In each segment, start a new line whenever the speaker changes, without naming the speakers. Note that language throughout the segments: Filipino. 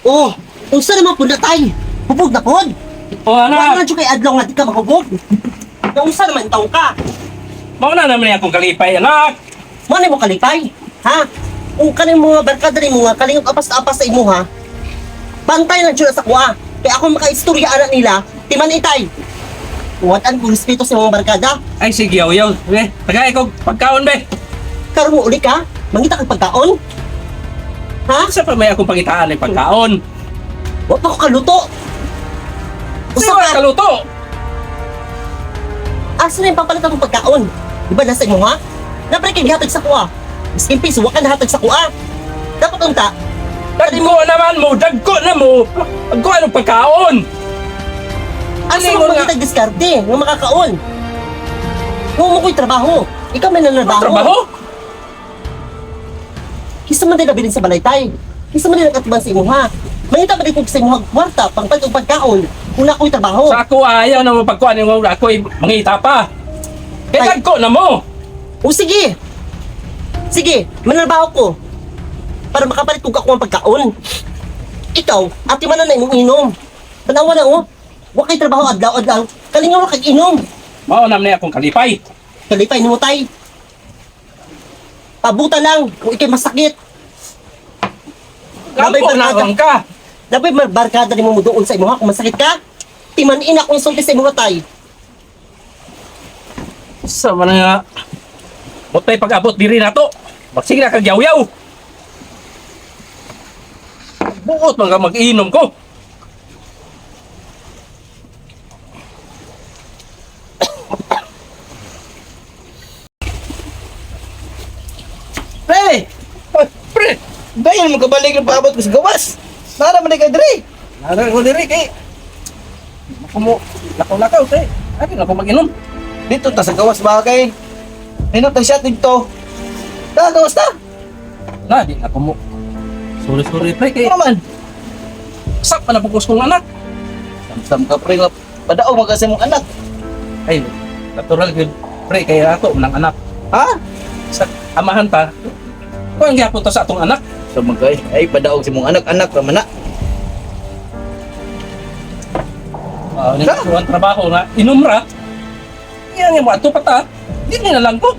Oh, unsa naman pud na tay? Hubog na pod.
O
Wala
anak,
na jud kay adlaw nga di ka mahubog. Unsa naman taong ka?
mauna naman akong kalipay anak.
Mo ni mo kalipay, ha? Kung kaning mga barkada ni mo nga kalingap apas-apas sa imo ha. Bantay lang jud sa kuha. Kaya ako makaistorya anak nila, timan itay. Tuwad-an ko respeto sa mga barkada.
Ay sige yaw. Be, tagay ko pagkaon be.
Karon mo uli ka, mangita kag pagkaon. Ha?
Sa pa may akong pangitaan ng pagkaon.
Wa pa ko kaluto.
Usa
Usa
ka
ka,
kaluto.
asa na yung papalit akong pagkaon? Di ba nasa imo ha? Dapat kay gihatag sa kuha. Miskin piso, wa ka nahatag sa kuha. Dapat unta,
Dali mo naman mo, dagko na mo. Pagko anong pagkaon.
asa
Ano
mo
nga?
magitag diskarte nga makakaon? Huwag mo ko'y trabaho. Ikaw may nanarbaho.
Trabaho?
Kisa man din nabilin sa balay tay. Kisa man din nakatibang sa imo ha. Mangita ba din kung sa imo kwarta, pangpad o pagkaon, kung na ako'y trabaho.
Sa ako ayaw na mo pagkuhan yung ako'y mangita pa.
Ay.
Kaya dagko na mo.
O sige. Sige, manarbaho ko. Para makapalit kong ako ang pagkaon. Ikaw, ati man na imong inom. Tanawa na oh. Wa kay trabaho adlaw-adlaw. Kalingaw kag inom.
Mao naman akong kalipay.
Kalipay nimo tay. Pabuta lang kung ikay masakit. Labay
Lampo na
barkada.
lang ka.
Dapat barkada nimo mo doon sa imo ha kung masakit ka. Timan-ina kung insulti sa imo tay.
Sa man nga. Mutay pag-abot diri na to. Magsige na kag yaw-yaw. Buot man ka mag-inom ko.
Pre!
Ay, pre,
Dayan mo kabalik ng paabot ko sa gawas. Nara man kay diri.
nara ko diri kay. Ako mo, lakaw-lakaw kay. Akin ako mag-inom.
Dito ta sa gawas ba kay? Minot ang shot dito. Ta gawas ta.
Na, di ako mo. Sorry, pre, kay.
Ano man?
Sak pa na pugos kong anak.
Samsam ka pre nga padao magkasi mong anak.
Ay, natural yun. Pre, kaya ako, unang anak.
Ha?
Sa amahan pa, kung ang gyapon to sa atong anak.
So magkay ay padao si mong anak ra man na.
Ni ang trabaho na inumra. Yan yung ato pata. Hindi na lang ko.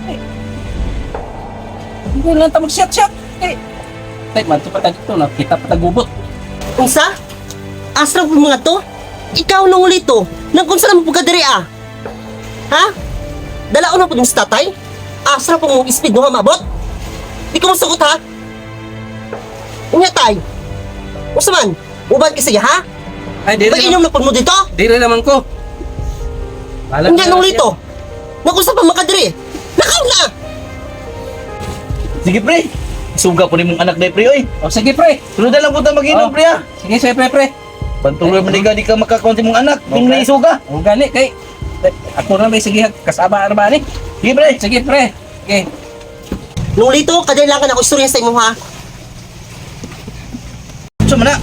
Ay. Hindi lang ta mag-shot-shot. Eh, tay man to pata dito na kita patagubot.
Unsa? Asra po mga to? Ikaw nang ulito. Nang kung saan mo diri ah? Ha? Dalaon na po yung tatay? Asra po mong speed mo mabot? Di ko masagot ha? Unya tay. Unsa man? Uban kasi ha?
Ay, di
Ba inom na po mo dito?
Dire naman ko.
Unya nang ulito. Nang kung saan pa makadiri? Nakaw na!
Sige pre. Suga po ni mong anak dai pre oy.
O sige pre.
Sunod na lang po ta mag-inom
Oh.
pre ha.
Sige, sige pre.
Bantuloy man di ka makakaon si mong anak.
Okay.
Ning na isuga.
O gani kay. Ako na may sige kasaba ba ni?
Sige pre.
Sige pre. Sige.
Nung ulito, kadailangan ako istorya sa imo ha?
So man na.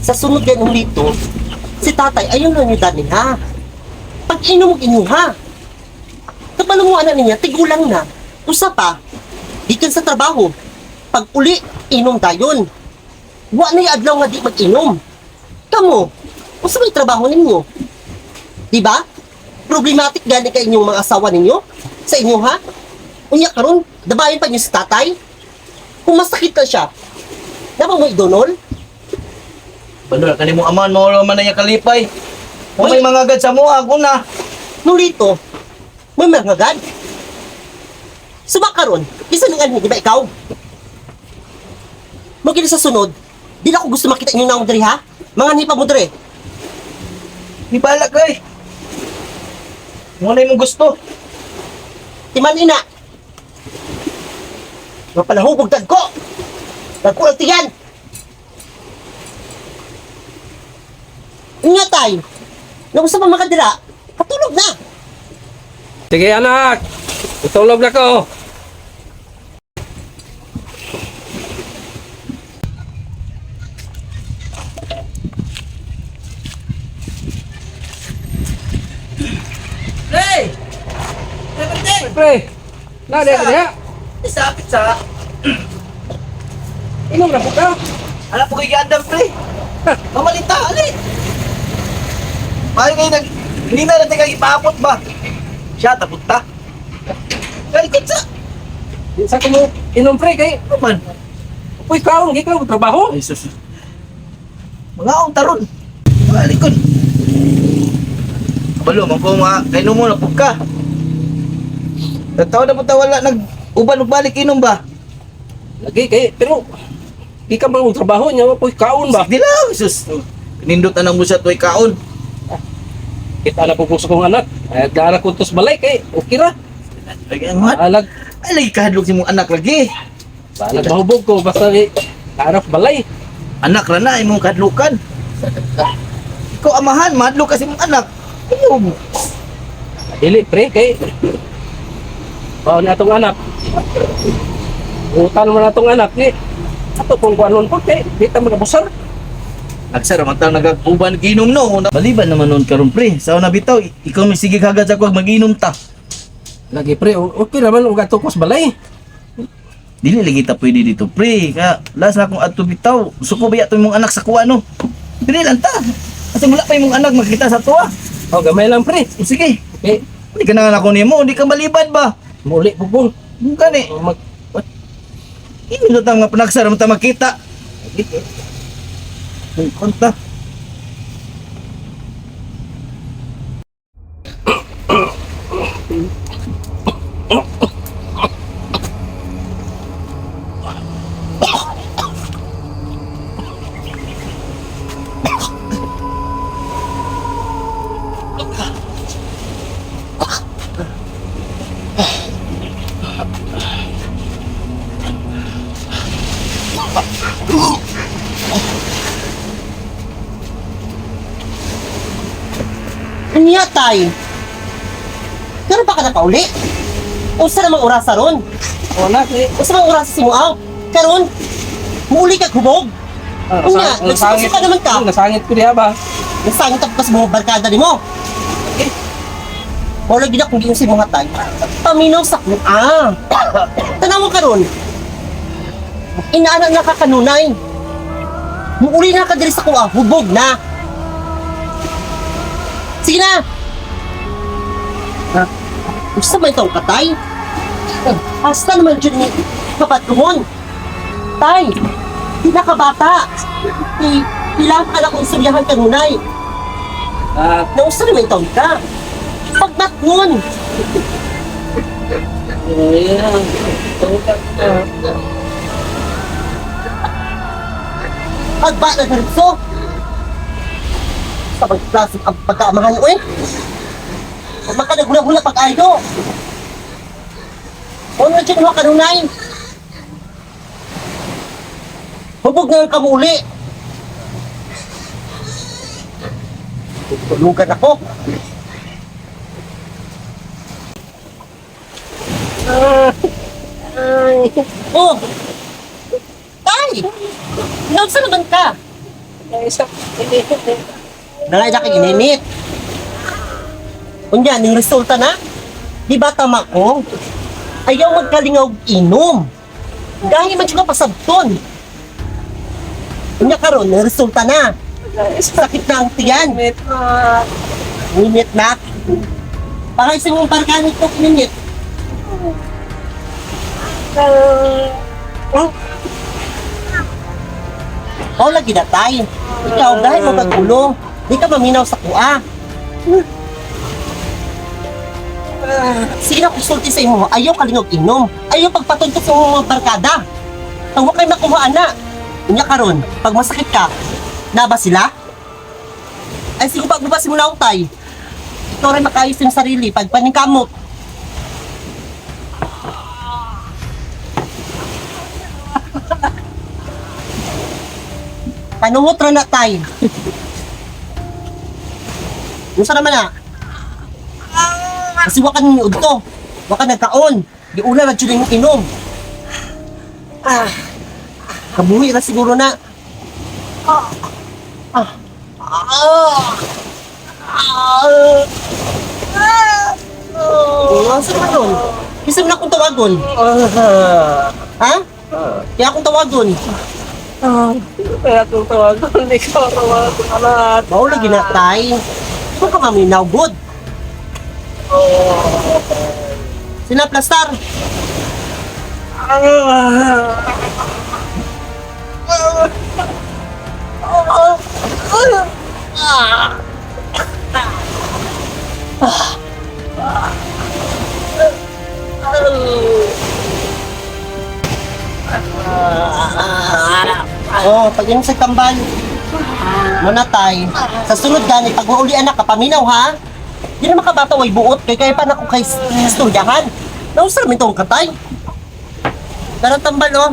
Sa sunod yan ulito, si tatay ayaw na niyo dani ha? Pag inom ha? Kapag mo anak niya, tigulang na. Usa pa, gikan sa trabaho. Pag uli, inom dayon. Wa na yung adlaw nga di mag-inom. Kamo, usa may trabaho ninyo? Di ba? Problematic gani ka inyong mga asawa ninyo? Sa inyo ha? Unya karon, dabayan pa niyo si tatay? Kung masakit ka siya, dapat mo idonol?
Bandol kani mong aman mo man na niya kalipay. Kung may mga agad sa mo ako na.
Nung dito, may magagad. Subak karon, isa nang alin, di ba ikaw? Magkili sa sunod, di na ako gusto makita inyo na akong diri ha? Mga nipa mo diri.
Di balak kay. Mo na imong gusto.
Timan ina. Mapalahubog ko. Nagkulang tiyan. Ingat tay. Nung sa pa makadira, patulog na.
Sige anak. Itulog na ko.
Pre!
Pre. Na dia dia.
Isa pizza.
Inom na po ka.
Anak po kay Gandam, pre. Mamalita, ali. Mahal kayo hindi na natin kayo ipapot ba? Siya, tapot ta. Kalikot sa.
Sa ko mo inom pre kay
Ano man?
uy kaon gi ka trabaho.
Ay, sus. Mga akong taron. Malikot. Kabalo, man ko mga kaino mo na pugka. Tatawa na po wala nag-uban o balik inom ba?
Lagi kay pero di ka man trabaho nya uy kaon ba.
Di lang, sus. Nindot na mo siya to'y kaon.
Kita na po puso kong anak. Ay gara ko tos balay kay okay ra.
Lagi ang mat.
Alag
Ay, lagi kahadlok si mong anak lagi.
balag mahubog ko basta harap balay.
Anak ra na, imong kahadlukan. Ikaw amahan, mahadlok kasi mong anak. Ayun.
Dili pre kay baon na atong anak. Utan mo na atong anak ni ato kung kuanon po kay di ta magabusar.
Agsar, matang nag-uban ginom no. Baliban naman nun karon pre. Sa una bitaw, ikaw may sige kagad sa kuwag mag-inom ta.
Lagi pre okay naman ug ato kos balay.
Dili lagi ta pwede dito pre. Kaya last na akong ato bitaw. Suko ba yato mong anak sa kuwa no? Dili lang ta. Kasi wala pa yung anak makita sa tuwa.
O gamay lang pre.
Sige.
Okay,
Hindi ka na ako nimo, hindi ka malibad ba?
muli pugong.
Gani.
Mag
Ini na tang panagsar mo ta makita. Ay, konta.
Anya tay? Pero baka nakauli? Usa namang orasa ron.
o na kay
Usa namang orasa si mo aw. Karon, muuli ka hubog. Unya, nagsusi ka naman ka.
Nasangit ko diha ba?
Nasangit ako sa mga barkada ni mo. Wala gina kung si mga tay. Paminaw sa kuha. Tanawa ka ron. Inaana na ka kanunay. Muuli na ka diri sa kuha, hubog na. Sige na! Gusto ba itong katay? Hasta naman dyan ni kapatkumon. Tay, di na ka bata. Ilang ka na kong suryahan kanunay. Nausa naman itong ka. Pagnat nun. Pagba na karitso. Sa pagklasik ang pagkaamahan mo eh. Pag makadagula-gula pag-ayo. Ano na dyan mga kanunay? Hubog na ang kamuli. Tulugan ako. Oh! Tay! Nausa naman ka? Nangayda ka gininit. Unya, ning resulta na? Di ba tama ko? Ayaw magkalingaw inom. Gahi man siya pasabton. Unya karon, ning resulta na. Sakit na ang tiyan. Minit na. Pakaisin mong parkanit ko, minit. Oh, lagi na tayo. Ikaw, dahil mo magulong. Di ka maminaw sa kuha. Sige na, kusulti sa imo. Ayaw kalingog inom. Ayaw pagpatuntok sa mga barkada. Tawa kayo makuhaan na. Unya karon, pag masakit ka, naba sila? Ay, sige pag bubasin mo na utay. Ikaw rin makayos yung sarili pag paningkamot. Panuhot ra na tay. Usa naman na. Kasi wakan ni udto. Wakan nagkaon. Di una na dyan yung inom. Kabuhi na siguro na. Asa ka doon? Isang na kong tawagon. Ha? Kaya akong tawagon.
Kaya itong tawagan, ikaw tawagan anak.
Maula ginatay. Ito ka maminaw, good. Sina Plastar. Oh, pag yung sa kambal, manatay. Sa sunod gani, pag maulian na ka, paminaw ha. Di na makabata way buot, kaya pa na ko kay istoryahan. Nausar min tong katay. Darang tambal oh.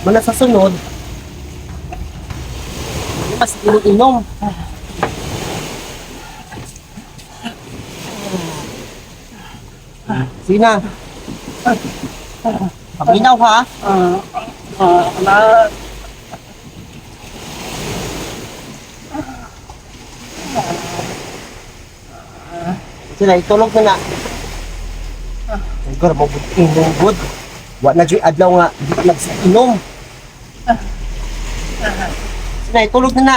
Muna sa sunod, mas inom-inom. Sina? Paminaw ha?
Anak.
Sila, itulog na na. Ay, gara mo inom good. Wa na dyan adlaw nga, di nagsinom. Sila, itulog na na.